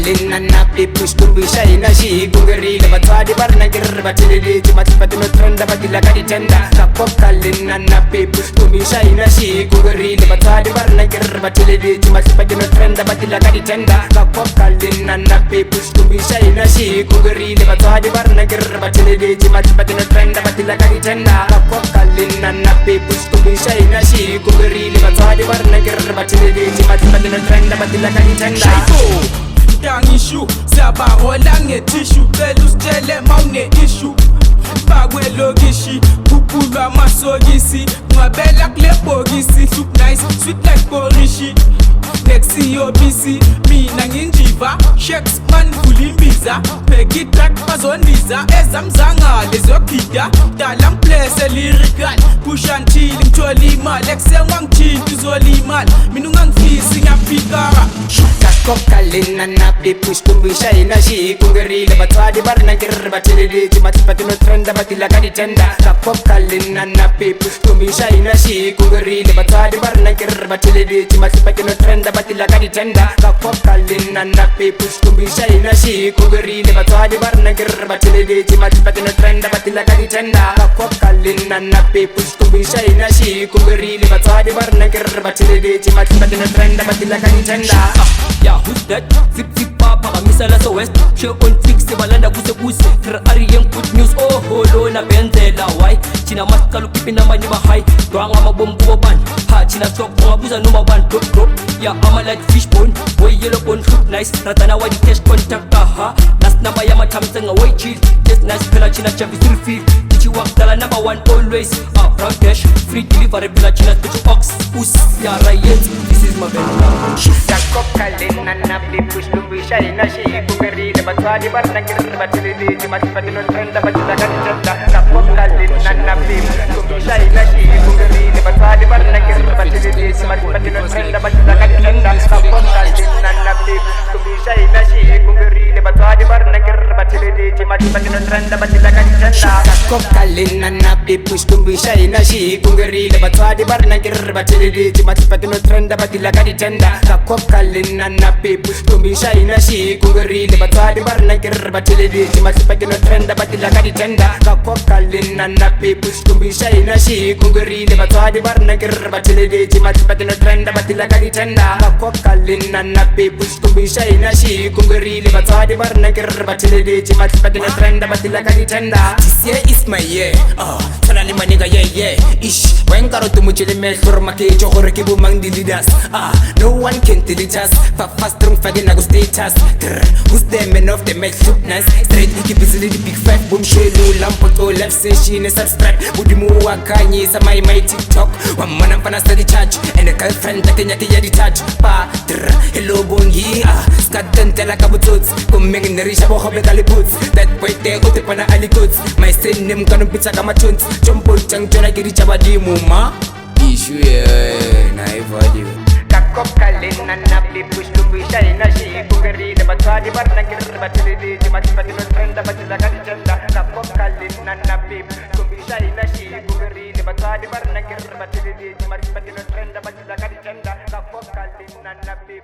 kalin na napi push kumbi shai na shi kungari le batwadi bar na gir batili di jimat patino trenda batila kadi tenda kapok kalin na napi push kumbi shai na shi kungari le batwadi bar na gir batili di jimat patino trenda batila kadi tenda kapok kalin na napi push kumbi shai na shi kungari le batwadi bar na gir batili di jimat patino trenda batila kadi tenda kapok kalin na napi push kumbi shai na shi kungari le batwadi bar na gir batili di jimat patino trenda batila kadi tenda Dangishu, saba holange tishu, belus tele maune ishu. Bagwe logishi, kupulwa masogisi, mwabela klepogisi, soup nice, sweet like borishi. Nexi obisi, mi nanginjiva, shakes man kulimbiza, pegi track mazondiza, ezamzanga lezokida, dalam place lyrical, push and chilling tolima, lexe wang chin tuzolimal, minungang fisi ngapikara. Kakok kalin na napi push kumbi shai na shi kungari le batwadi bar na gir batili di jimat patino trenda batila kadi tenda kakok kalin na napi push kumbi shai na shi kungari le batwadi bar na gir batili di jimat patino trenda batila kadi tenda kakok kalin na napi push kumbi shai na shi kungari le batwadi bar na gir batili di jimat patino trenda batila kadi tenda kakok kalin na napi push kumbi shai na shi kungari le batwadi bar na gir batili di jimat patino trenda batila kadi tenda. Yeah, who's that? Zip zip papa misala sa west. Show on fix se balanda kuse kuse. Ferrari yang good news. Oh holo na benzela why? China maskalu pipi na mani bahai. Doang ama bombu ban. Ha China sok ngabuza number 1 drop drop. Yeah, I'm like fish bone. Boy yellow bone look nice. Ratana wadi cash contact ha. Last number ya machamsenga way chill. Just nice pela China chavi sulfi. Tichi wak dala number 1 always. Round dash free delivery pela China tichi ox. Us ya riot. This is my band. Kakok kalin na napi push kumbi shai na shi kungari le batwadi bar na gir batili di jimat patino trenda batila kadi tenda kakok kalin na napi push kumbi shai na shi kungari le batwadi bar na gir batili di jimat patino trenda batila kadi tenda kakok kalin na napi push kumbi shai na shi kungari le batwadi bar na gir batili di jimat patino trenda batila kadi tenda kakok kalin na napi push kumbi shai na shi kungari le batwadi bar na gir batili di jimat patino trenda batila kadi tenda kakok kalin na napi push kumbi shai na shi kungari le batwadi bar na gir batili di jimat patino trenda batila kadi tenda kakok kalin na napi push kumbi shai na shi kungari le batwadi bar na gir batili di jimat patino trenda batila kadi tenda kakok kalin na napi push kumbi shai na shi kungari le batwadi bar na gir batili di jimat patino trenda batila kadi tenda. This year is my year. Salali maniga yeah. Ish when karo tumuchile me forma ke chokore ke bumang dididas. No one can tell it us. Fast strong fagin nago status. Who's the man of the make look nice? Straight keep busy the big five boom show lampo to left say she ne subscribe. Budi mu wakanye sa my TikTok. One man am fana study charge and a girlfriend that kenya ke yadi touch. Pa hello bongi skatten tela kabututs. Kumeng nerisha bo hobe kaliputs. That boy te ote pana alikuts. My sin name kanu pizza kama tunes. Jumbo chang chona kiri chabadi muma. Issue na value. Kakok kalin na napi push kumbi shai na shi kungari le batwadi bar na gir batili di jimat patino trenda batila kadi tenda kakok kalin na napi kumbi shai na shi kungari le batwadi bar na gir batili di jimat patino trenda batila kadi tenda kakok kalin na napi